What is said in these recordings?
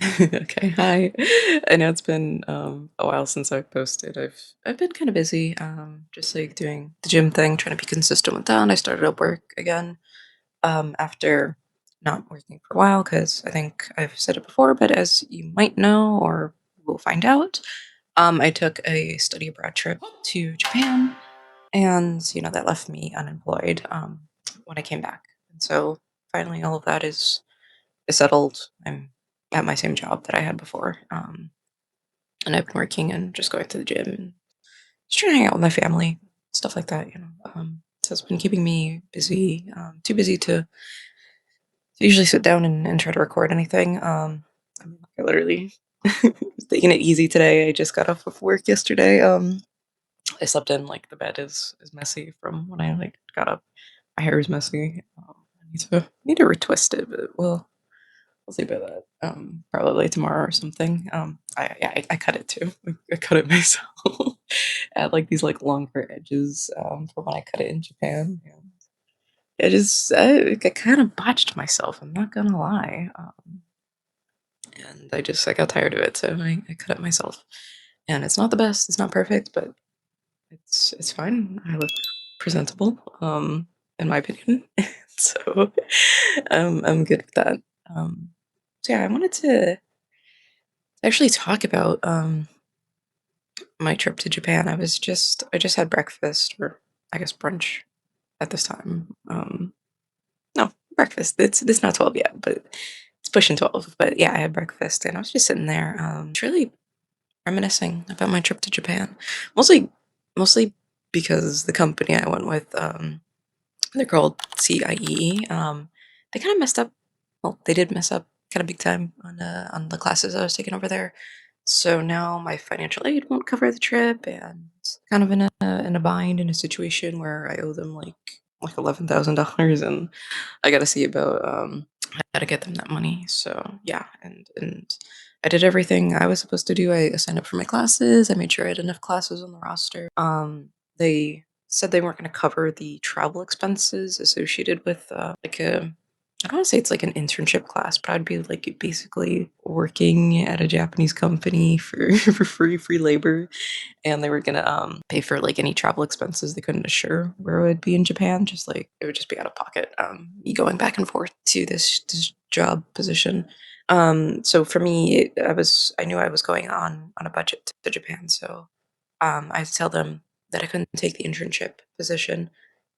Okay, hi. I know it's been a while since I've posted. I've been kind of busy, just like doing the gym thing, trying to be consistent with that. And I started up work again after not working for a while because I think I've said it before, but as you might know or will find out, I took a study abroad trip to Japan, and that left me unemployed when I came back. And so finally, all of that is settled. I'm at my same job that I had before. And I've been working and just going to the gym and just trying to hang out with my family, stuff like that. So it's been keeping me busy, too busy to usually sit down and try to record anything. I literally was taking it easy today. I just got off of work yesterday. I slept in, like, the bed is messy from when I, like, got up. My hair is messy. I need to retwist it, but we'll see about that. Probably tomorrow or something. I cut it too. I cut it myself. I had like these like longer edges for when I cut it in Japan. And I kind of botched myself. I'm not gonna lie. And I got tired of it, so I cut it myself. And it's not the best. It's not perfect, but it's fine. I look presentable, in my opinion. So I'm good with that. Um, so yeah, I wanted to actually talk about my trip to Japan. I just had breakfast, or I guess brunch at this time. No, breakfast. It's not 12 yet, but it's pushing 12. But yeah, I had breakfast and I was just sitting there, just really reminiscing about my trip to Japan. Mostly mostly because the company I went with, they're called CIEE. They kind of messed up. Well, they did mess up kind of big time on the classes I was taking over there. So now my financial aid won't cover the trip, and kind of in a bind, in a situation where I owe them like $11,000, and I got to see about how to get them that money. So yeah, and I did everything I was supposed to do. I signed up for my classes. I made sure I had enough classes on the roster. They said they weren't going to cover the travel expenses associated with like a, I don't want to say it's like an internship class, but I'd be like basically working at a Japanese company for for free labor, and they were gonna pay for like any travel expenses. They couldn't assure where it would be in Japan, just like it would just be out of pocket. Me going back and forth to this job position. So for me, I knew I was going on a budget to Japan, so I had to tell them that I couldn't take the internship position.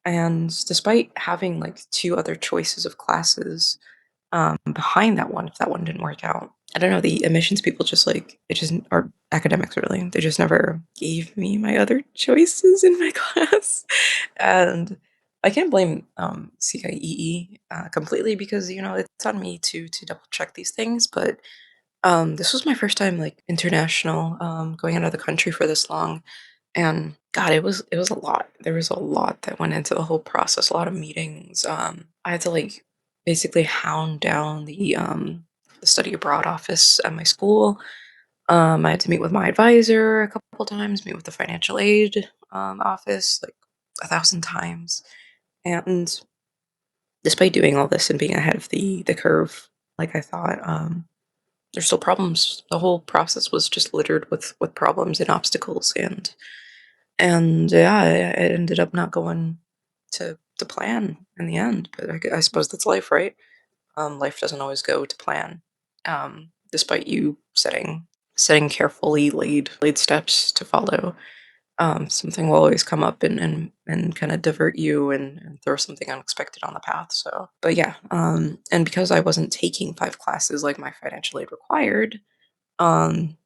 And despite having like two other choices of classes behind that one, if that one didn't work out, I don't know, the admissions people just like, it just, or academics really, they just never gave me my other choices in my class. And I can't blame CIEE completely, because it's on me to double check these things. But this was my first time like international, going out of the country for this long, and God, it was a lot. There was a lot that went into the whole process, a lot of meetings. I had to like basically hound down the study abroad office at my school. I had to meet with my advisor a couple times, meet with the financial aid office like 1,000 times. And despite doing all this and being ahead of the curve, like I thought, there's still problems. The whole process was just littered with problems and obstacles, and yeah, it ended up not going to plan in the end. But I suppose that's life, right? Life doesn't always go to plan, despite you setting carefully laid steps to follow. Something will always come up and kind of divert you, and throw something unexpected on the path. So, but yeah, and because I wasn't taking 5 classes like my financial aid required, um,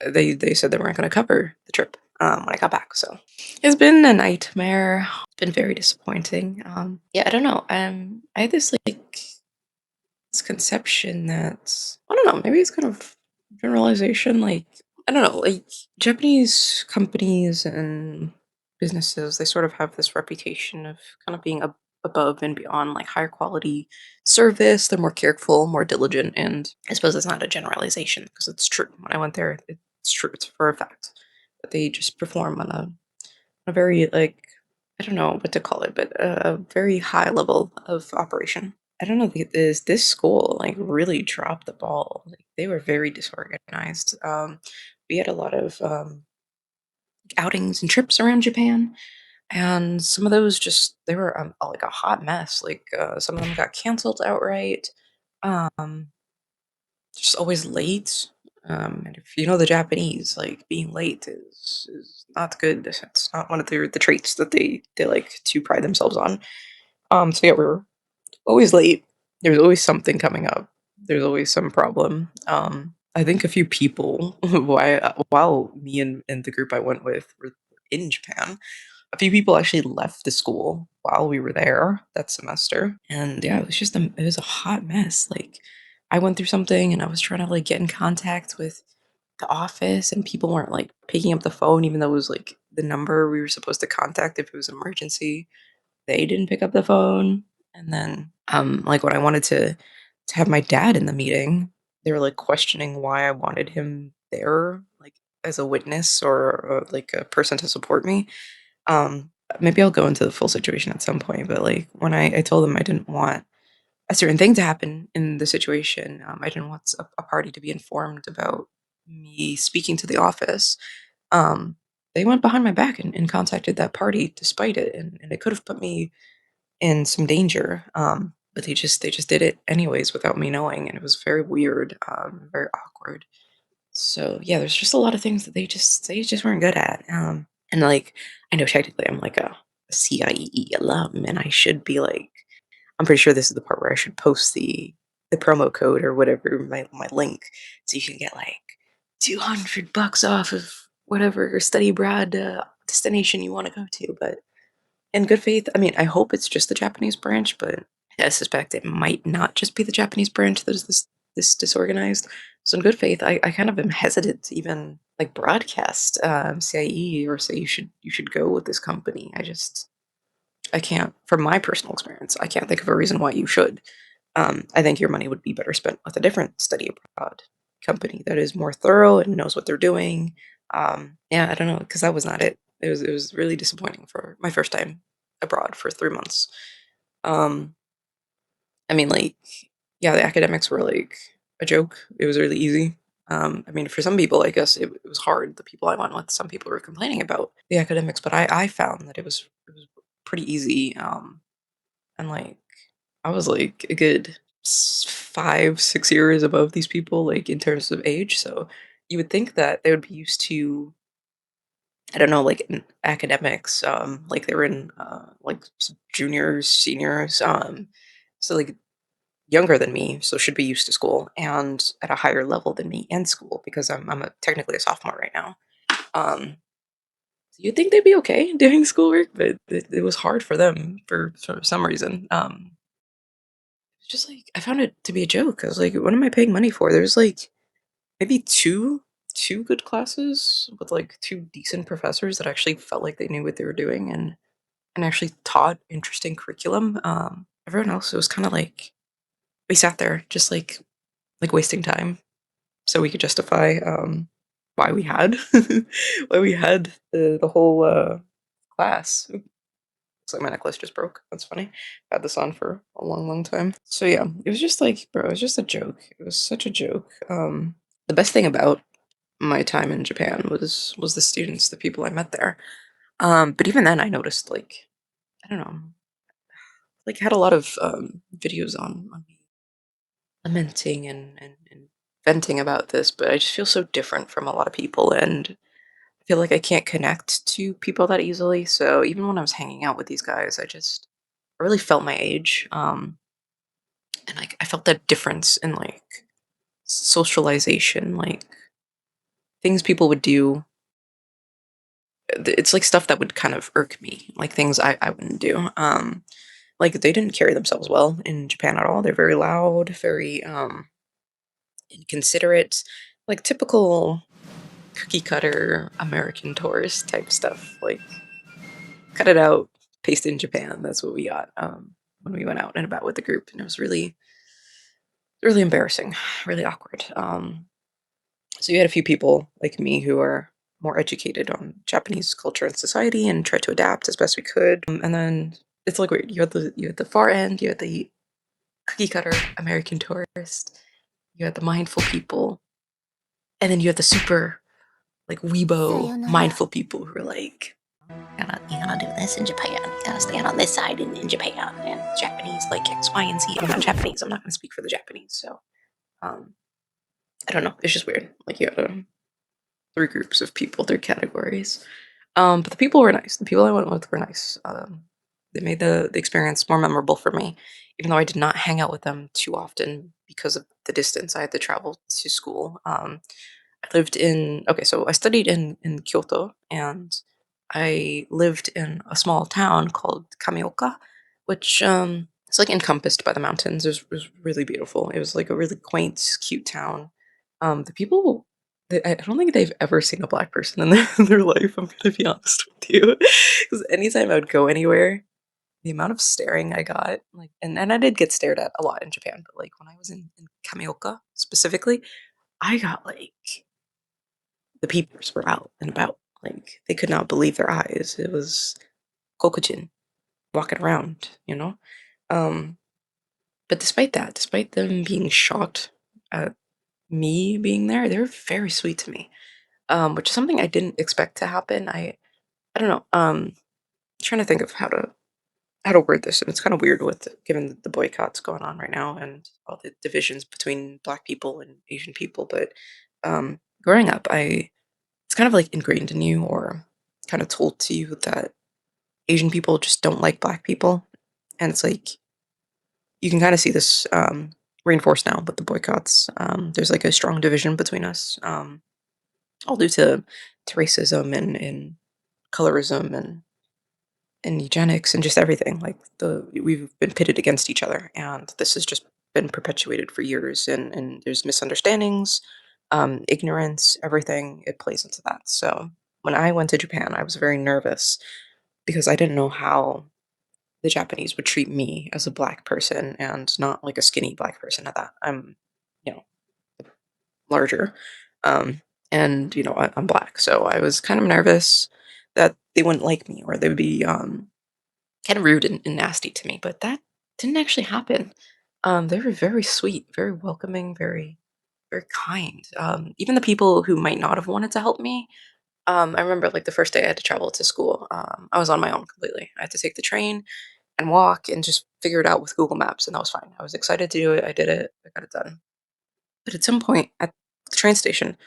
they said they weren't going to cover the trip when I got back. So it's been a nightmare. It's been very disappointing. Yeah, I don't know. I had this like this conception that, I don't know, maybe it's kind of generalization. Like, I don't know, like Japanese companies and businesses, they sort of have this reputation of kind of being above and beyond like higher quality service. They're more careful, more diligent, and I suppose it's not a generalization because it's true. When I went there, it's true. It's for a fact that they just perform on a very like, I don't know what to call it, but a very high level of operation. I don't know, this school, like, really dropped the ball. Like, they were very disorganized. We had a lot of, outings and trips around Japan, and some of those just they were, like, a hot mess. Like, some of them got canceled outright. Um, just always late. And if you know the Japanese, like, being late is not good. It's not one of the traits that they like to pride themselves on. So yeah, we were always late. There's always something coming up. There's always some problem. I think a few people, while me and the group I went with were in Japan, a few people actually left the school while we were there that semester. And yeah, it was a hot mess. Like, I went through something and I was trying to like get in contact with the office, and people weren't like picking up the phone even though it was like the number we were supposed to contact if it was an emergency. They didn't pick up the phone. And then, like, when I wanted to have my dad in the meeting, they were, like, questioning why I wanted him there, like, as a witness or, like, a person to support me. Maybe I'll go into the full situation at some point, but, like, when I told them I didn't want a certain thing to happen in the situation, I didn't want a party to be informed about me speaking to the office, um, they went behind my back and contacted that party despite it, and it could have put me in some danger. But they just did it anyways without me knowing, and it was very weird, very awkward. So yeah, there's just a lot of things that they just weren't good at. And like I know technically I'm like a CIEE alum, and I should be like I'm pretty sure this is the part where I should post the promo code or whatever my link, so you can get like $200 off of whatever study abroad destination you want to go to. But in good faith, I mean, I hope it's just the Japanese branch, but I suspect it might not just be the Japanese branch that is this disorganized. So in good faith, I kind of am hesitant to even like broadcast CIE or say you should go with this company. I can't, from my personal experience, I can't think of a reason why you should. I think your money would be better spent with a different study abroad company that is more thorough and knows what they're doing. Yeah, I don't know, because that was not it. It was really disappointing for my first time abroad for 3 months. Um, I mean, like, yeah, the academics were like a joke. It was really easy. I mean, for some people, I guess it was hard. The people I went with, some people were complaining about the academics, but I found that it was pretty easy. And like I was like a good 5, 6 years above these people, like in terms of age. So you would think that they would be used to, I don't know, like in academics, like they were in like juniors, seniors, so like younger than me, so should be used to school and at a higher level than me in school because technically a sophomore right now. Um, so you'd think they'd be okay doing schoolwork, but it was hard for them for some reason. It's just like I found it to be a joke. I was like, "What am I paying money for?" There's like maybe two good classes with like two decent professors that actually felt like they knew what they were doing and actually taught interesting curriculum. Everyone else, it was kind of like we sat there just like wasting time so we could justify why we had why we had the whole class. Looks like my necklace just broke. That's funny. Had this on for a long, long time. So yeah, it was just like, bro, it was just a joke. It was such a joke. The best thing about my time in Japan was the students, the people I met there. But even then, I noticed like I don't know, like had a lot of videos on me lamenting and venting about this, but I just feel so different from a lot of people, and I feel like I can't connect to people that easily. So even when I was hanging out with these guys, I really felt my age. And like I felt that difference in like socialization, like things people would do. It's like stuff that would kind of irk me, like things I wouldn't do. Like they didn't carry themselves well in Japan at all. They're very loud, very inconsiderate, like typical cookie cutter American tourist type stuff. Like cut it out, paste it in Japan. That's what we got when we went out and about with the group, and it was really embarrassing, really awkward. So you had a few people like me who are more educated on Japanese culture and society and tried to adapt as best we could. And then it's like weird. You had the far end, you had the cookie cutter American tourist, you had the mindful people, and then you had the super like weebo mindful people who were like, you gotta do this in Japan. You gotta stand on this side in Japan. And Japanese like X, Y, and Z. I'm not Japanese. I'm not gonna speak for the Japanese. So um, I don't know. It's just weird. Like you had three groups of people, three categories. But the people were nice. The people I went with were nice. They made the experience more memorable for me, even though I did not hang out with them too often because of the distance I had to travel to school. I lived in okay, so I studied in Kyoto, and I lived in a small town called Kamioka, which is like encompassed by the mountains. It was really beautiful. It was like a really quaint, cute town. The people, I don't think they've ever seen a black person in in their life. I'm gonna be honest with you, because anytime I would go anywhere, the amount of staring I got, like, and I did get stared at a lot in Japan, but like when I was in Kamioka specifically, I got like the peepers were out and about. Like they could not believe their eyes. It was Kokujin walking around, you know? Um, but despite that, despite them being shocked at me being there, they were very sweet to me. Which is something I didn't expect to happen. I don't know. Trying to think of how to word this, and it's kind of weird with given the boycotts going on right now and all the divisions between black people and Asian people. But growing up, I it's kind of like ingrained in you or kind of told to you that Asian people just don't like black people. And it's like you can kind of see this reinforced now with the boycotts. There's like a strong division between us, all due to racism and colorism and eugenics and just everything. Like we've been pitted against each other, and this has just been perpetuated for years. And there's misunderstandings, ignorance, everything. It plays into that. So when I went to Japan, I was very nervous because I didn't know how the Japanese would treat me as a black person and not like a skinny black person at that. I'm, you know, larger. Um, and, I'm black. So I was kind of nervous that they wouldn't like me or they would be kind of rude and nasty to me. But that didn't actually happen. They were very sweet, very welcoming, very kind. Even the people who might not have wanted to help me. I remember like the first day I had to travel to school. I was on my own completely. I had to take the train and walk and just figure it out with Google Maps, and that was fine. I was excited to do it. I did it. I got it done. But at some point at the train station,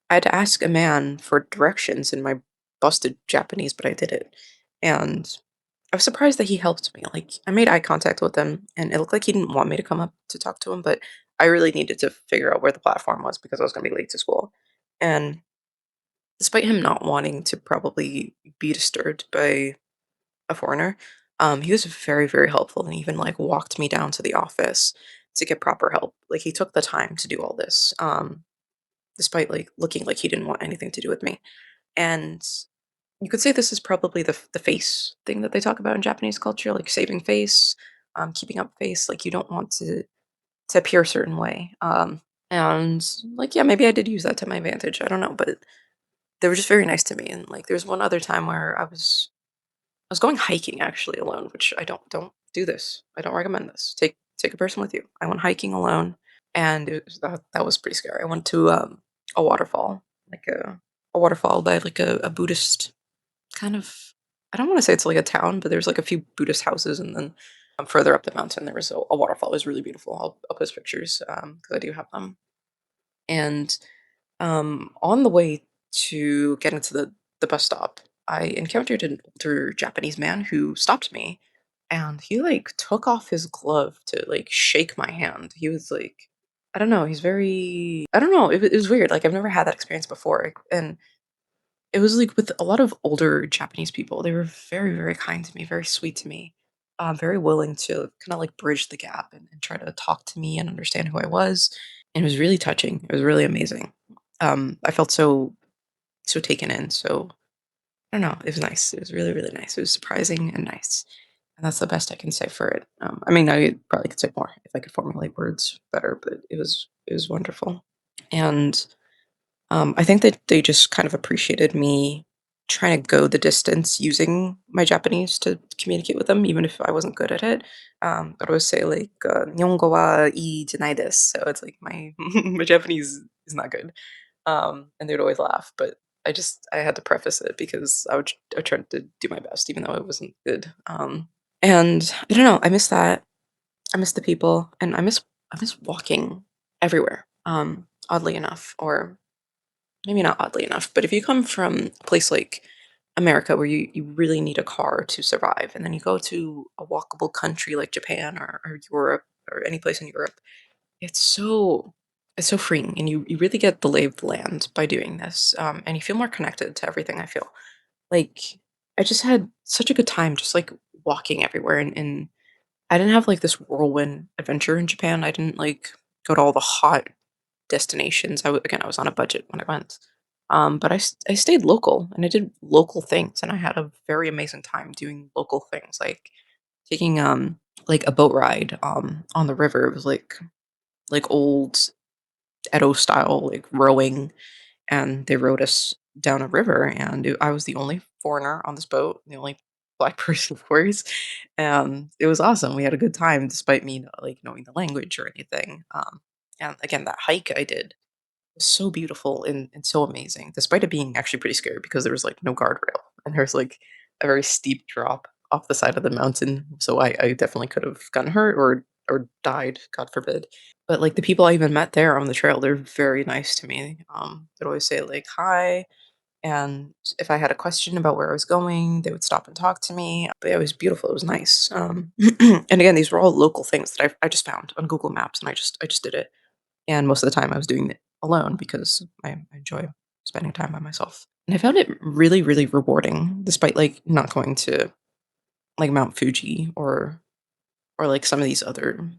I had to ask a man for directions in my busted Japanese, but I did it. And I was surprised that he helped me. Like I made eye contact with him, and it looked like he didn't want me to come up to talk to him, but I really needed to figure out where the platform was because I was going to be late to school. And despite him not wanting to probably be disturbed by a foreigner. He was very, very helpful and even like walked me down to the office to get proper help. Like he took the time to do all this, despite like looking like he didn't want anything to do with me. And you could say this is probably the face thing that they talk about in Japanese culture, like saving face, keeping up face. Like you don't want to appear a certain way. And like yeah, maybe I did use that to my advantage. I don't know, but they were just very nice to me. And like there's one other time where I was going hiking actually alone, which I don't do this. I don't recommend this. Take a person with you. I went hiking alone, and that was pretty scary. I went to a waterfall, like a waterfall by like a Buddhist kind of. I don't want to say it's like a town, but there's like a few Buddhist houses, and then further up the mountain there was a waterfall. It was really beautiful. I'll post pictures because I do have them. And on the way to get into the bus stop, I encountered an older Japanese man who stopped me, and he like took off his glove to like shake my hand. He was like, I don't know, he's very, I don't know, it was weird. Like I've never had that experience before, and it was like with a lot of older Japanese people. They were very, very kind to me, very sweet to me, very willing to kind of like bridge the gap and try to talk to me and understand who I was. And it was really touching. It was really amazing. I felt so taken in. So I don't know. It was nice. It was really really nice. It was surprising and nice. And that's the best I can say for it. I mean, I probably could say more if I could formulate words better, but it was wonderful. And I think that they just kind of appreciated me trying to go the distance using my Japanese to communicate with them, even if I wasn't good at it. I'd always say like "Nihongo wa ii janai desu," so it's like my my Japanese is not good, and they'd always laugh. But I had to preface it because I tried to do my best, even though it wasn't good. And I don't know, I miss that. I miss the people, and I miss walking everywhere. Oddly enough, or maybe not oddly enough, but if you come from a place like America where you really need a car to survive, and then you go to a walkable country like Japan or Europe or any place in Europe, it's it's so freeing, and you really get the lay of the land by doing this, and you feel more connected to everything. I feel like I just had such a good time, just like walking everywhere, and I didn't have like this whirlwind adventure in Japan. I didn't like go to all the hot destinations. Again, I was on a budget when I went. But I stayed local and I did local things and I had a very amazing time doing local things like taking like a boat ride on the river. It was like old Edo style like rowing, and they rowed us down a river, and I was the only foreigner on this boat, the only black person, of course. It was awesome. We had a good time despite me not like knowing the language or anything. And again, that hike I did was so beautiful and so amazing, despite it being actually pretty scary because there was like no guardrail and there's like a very steep drop off the side of the mountain. So I definitely could have gotten hurt or died, God forbid. But like the people I even met there on the trail, they're very nice to me. They'd always say like hi, and if I had a question about where I was going, they would stop and talk to me. But yeah, it was beautiful. It was nice. And again, these were all local things that I just found on Google Maps, and I just did it. And most of the time, I was doing it alone because I enjoy spending time by myself. And I found it really, really rewarding, despite like not going to like Mount Fuji or like some of these other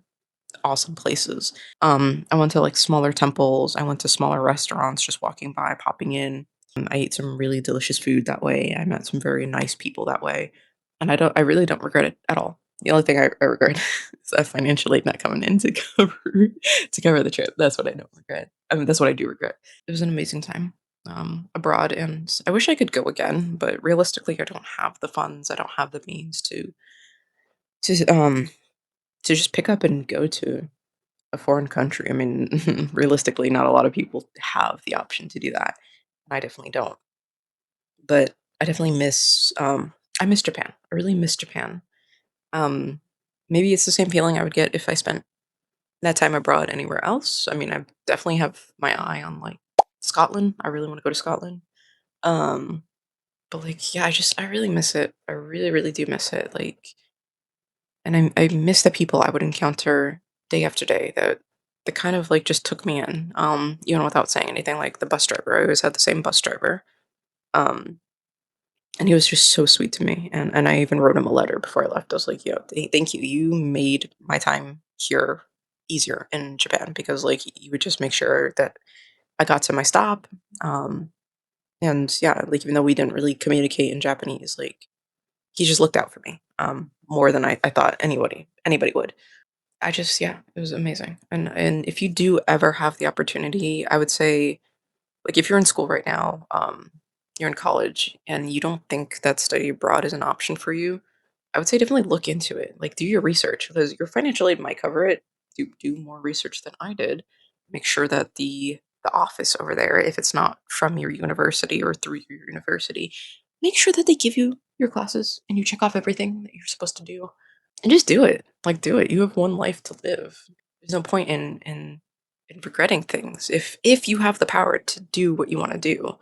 awesome places. I went to like smaller temples. I went to smaller restaurants, just walking by, popping in. I ate some really delicious food that way. I met some very nice people that way, and I really don't regret it at all. The only thing I regret is that financial aid not coming in to cover to cover the trip. That's what I don't regret. I mean, that's what I do regret. It was an amazing time abroad, and I wish I could go again. But realistically, I don't have the funds. I don't have the means to to just pick up and go to a foreign country. I mean, realistically, not a lot of people have the option to do that. I definitely don't. But I definitely I miss Japan. I really miss Japan. Um Maybe it's the same feeling I would get if I spent that time abroad anywhere else. I mean, I definitely have my eye on like Scotland. I really want to go to Scotland. Um but like yeah, I really miss it. I really really do miss it. Like and I miss the people I would encounter day after day that kind of like just took me in, even without saying anything. Like the bus driver, I always had the same bus driver, um, and he was just so sweet to me. And I even wrote him a letter before I left. I was like, "Yo, thank you. You made my time here easier in Japan because like you would just make sure that I got to my stop." Um, and yeah, like even though we didn't really communicate in Japanese, like he just looked out for me more than I thought anybody would. I just yeah, it was amazing. And if you do ever have the opportunity, I would say like if you're in school right now, you're in college and you don't think that study abroad is an option for you, I would say definitely look into it. Like do your research because your financial aid might cover it. Do more research than I did. Make sure that the office over there, if it's not from your university or through your university, make sure that they give you your classes and you check off everything that you're supposed to do and just do it. Like, do it. You have one life to live. There's no point in regretting things if you have the power to do what you want to do,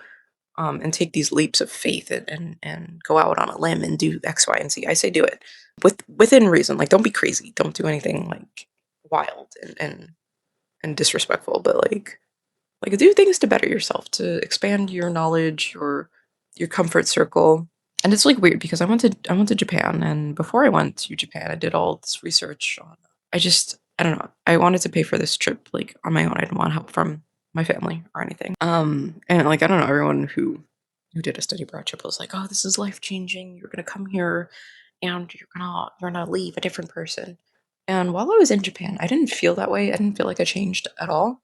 and take these leaps of faith and go out on a limb and do X, Y, and Z. I say do it within reason. Like, don't be crazy. Don't do anything like wild and disrespectful. But like do things to better yourself, to expand your knowledge, your comfort circle. And it's like weird because I went to Japan, and before I went to Japan, I did all this research on. I don't know. I wanted to pay for this trip like on my own. I didn't want help from my family or anything. And like I don't know, everyone who did a study abroad trip was like, "Oh, this is life changing. You're gonna come here, and you're gonna leave a different person." And while I was in Japan, I didn't feel that way. I didn't feel like I changed at all,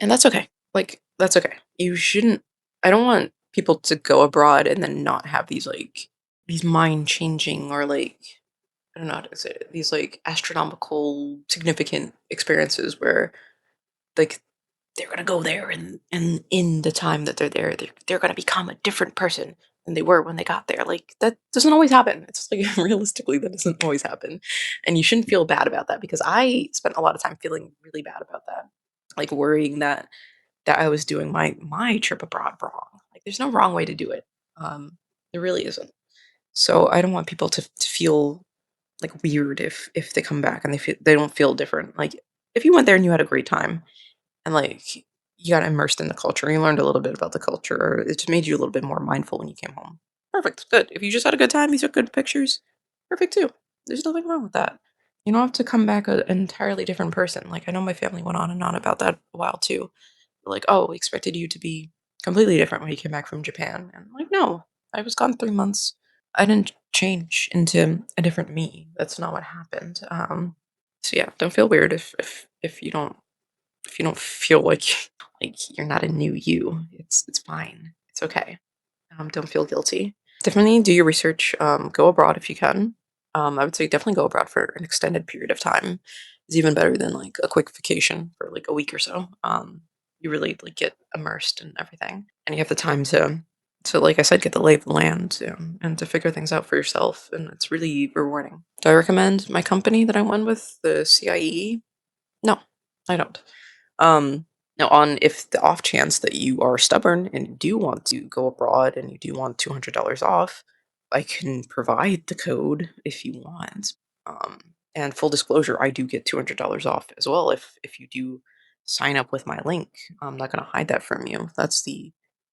and that's okay. Like that's okay. You shouldn't. I don't want people to go abroad and then not have these like these mind changing or like I don't know how to say it, these like astronomical significant experiences where like they're gonna go there and in the time that they're there, they're gonna become a different person than they were when they got there. Like that doesn't always happen. It's like realistically that doesn't always happen. And you shouldn't feel bad about that because I spent a lot of time feeling really bad about that. Like worrying that I was doing my trip abroad wrong. Like there's no wrong way to do it. There really isn't. So I don't want people to feel like weird if they come back and they don't feel different. Like if you went there and you had a great time and like you got immersed in the culture, you learned a little bit about the culture, or it just made you a little bit more mindful when you came home. Perfect, good. If you just had a good time, you took good pictures, perfect too. There's nothing wrong with that. You don't have to come back an entirely different person. Like I know my family went on and on about that a while too. Like, oh, we expected you to be completely different when you came back from Japan. And I'm like, no, I was gone 3 months. I didn't change into a different me. That's not what happened. So yeah, don't feel weird if you don't feel like like you're not a new you. It's fine. It's okay. Don't feel guilty. Definitely do your research. Go abroad if you can. I would say definitely go abroad for an extended period of time. Is even better than like a quick vacation for like a week or so. You really like get immersed in everything, and you have the time to like I said, get the lay of the land and to figure things out for yourself, and it's really rewarding. Do I recommend my company that I went with, the CIEE? No, I don't. Um, Now, on if the off chance that you are stubborn and you do want to go abroad and you do want $200 off, I can provide the code if you want. Um, and full disclosure, I do get $200 off as well if you do sign up with my link. I'm not going to hide that from you. That's the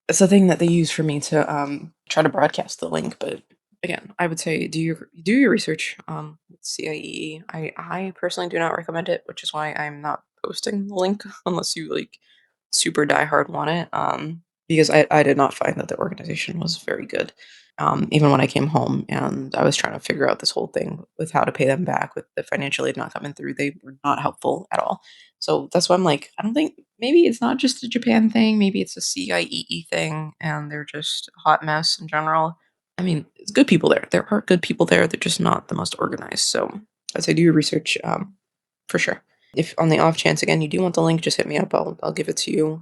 thing that they use for me to try to broadcast the link. But again, I would say do your research. With CIEE. I personally do not recommend it, which is why I'm not posting the link unless you like super diehard want it. Because I did not find that the organization was very good. Even when I came home and I was trying to figure out this whole thing with how to pay them back with the financial aid not coming through, they were not helpful at all. So that's why I'm like, I don't think maybe it's not just a Japan thing, maybe it's a CIEE thing, and they're just a hot mess in general. I mean, it's good people there. There are good people there. They're just not the most organized. So as I do your research, for sure. If on the off chance again you do want the link, just hit me up. I'll give it to you.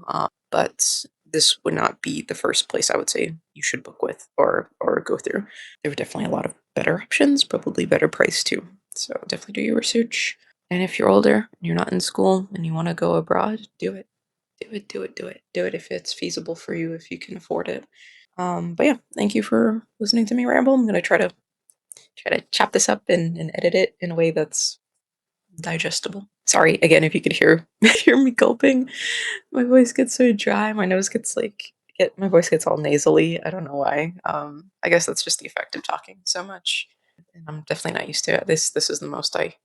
But this would not be the first place I would say you should book with or go through. There are definitely a lot of better options, probably better price too. So definitely do your research. And if you're older and you're not in school and you want to go abroad, do it. Do it, do it, do it. Do it if it's feasible for you, if you can afford it. But yeah, thank you for listening to me ramble. I'm gonna try to chop this up and edit it in a way that's digestible. Sorry again if you could hear hear me gulping. My voice gets so dry. My nose gets like get my voice gets all nasally. I don't know why. I guess that's just the effect of talking so much. And I'm definitely not used to it. This is the most I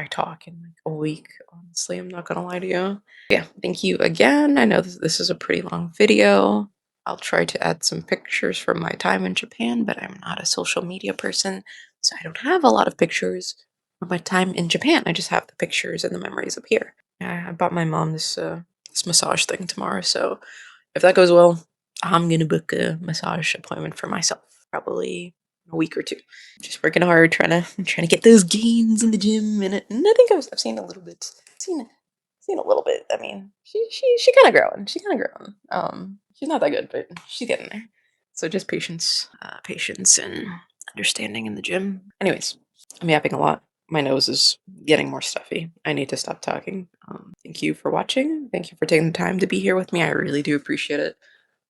talk in like a week. Honestly, I'm not gonna lie to you. Yeah, thank you again. I know this is a pretty long video. I'll try to add some pictures from my time in Japan, but I'm not a social media person, so I don't have a lot of pictures of my time in Japan. I just have the pictures and the memories up here. I bought my mom this massage thing tomorrow, so if that goes well, I'm gonna book a massage appointment for myself, probably in a week or two. Just working hard, trying to get those gains in the gym, and I think I've seen a little bit. Seen a little bit. I mean, she kind of growing. She kind of growing. She's not that good, but she's getting there. So just patience and understanding in the gym. Anyways, I'm yapping a lot. My nose is getting more stuffy. I need to stop talking. Thank you for watching. Thank you for taking the time to be here with me. I really do appreciate it.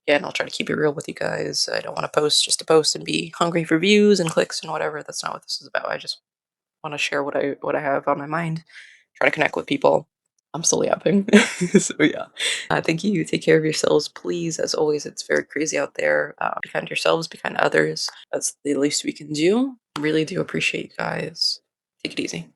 Yeah, and I'll try to keep it real with you guys. I don't want to post just to post and be hungry for views and clicks and whatever. That's not what this is about. I just want to share what I have on my mind. Try to connect with people. I'm still yapping. So yeah. Thank you. Take care of yourselves, please. As always, it's very crazy out there. Be kind to yourselves, be kind to others. That's the least we can do. Really do appreciate you guys. Take it easy.